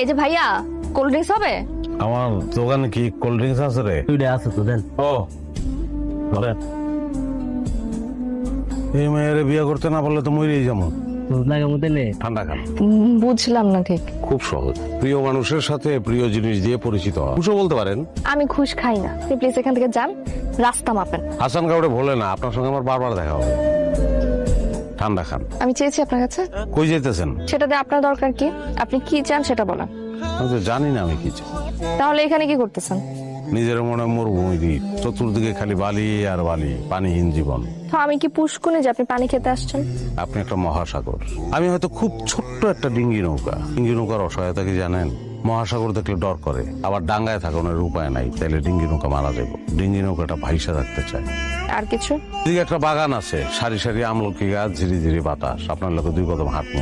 এই যে ভাইয়া, কোল্ড ড্রিঙ্কস হবে? আমার দোকানে কি কোল্ড ড্রিঙ্কস আছে রে? দুইটা আছে তো দেন। ও ধরেন। এই মেয়ের বিয়ে করতে না পারলে তো মরেই যাবো। লাগে মধ্যে নে। ঠান্ডা খান। বুঝলাম না ঠিক। খুব সহজ, প্রিয় মানুষের সাথে প্রিয় জিনিস দিয়ে পরিচিত হওয়া। খুশও বলতে পারেন। আমি ঘুষ খাই না, আপনি প্লিজ এখান থেকে যান, রাস্তা মাপেন। হাসান কাউরে ভোলে না, আপনার সঙ্গে আমার বারবার দেখা হবে। ঠান্ডা খান। আমি চেয়েছি আপনার কাছে, কই যেতেছেন? সেটাতে আপনার দরকার কি? আপনি কি চান সেটা বলেন। আমি তো জানি না আমি কি চাই। তাহলে এখানে কি করতেছেন? নিজের মনে মরুভূমি দ্বীপ, চতুর্দিকে খালি বালি আর বালি, পানিহীন জীবন। তো আমি কি পুষ্কুনে যে আপনি পানি খেতে আসছেন? আপনি একটা মহাসাগর, আমি হয়তো খুব ছোট্ট একটা ডিঙ্গি নৌকা। ডিঙ্গি নৌকার অসহায়তা কি জানেন? মহাসাগর দেখলে ডর করে, আবার ডাঙ্গায় থাকানোর উপায় নাই, তাইলে ডিঙ্গি নৌকা মারা যাবে। ডিঙ্গি নৌকাটা ভাইসা রাখতে চায়। আর কিছু? এদিকে একটা বাগান আছে, সারি সারি আমলকি গাছ, ঝিরি ঝিরি বাতাস, আপনার লোক দুই কদম হাঁটমু।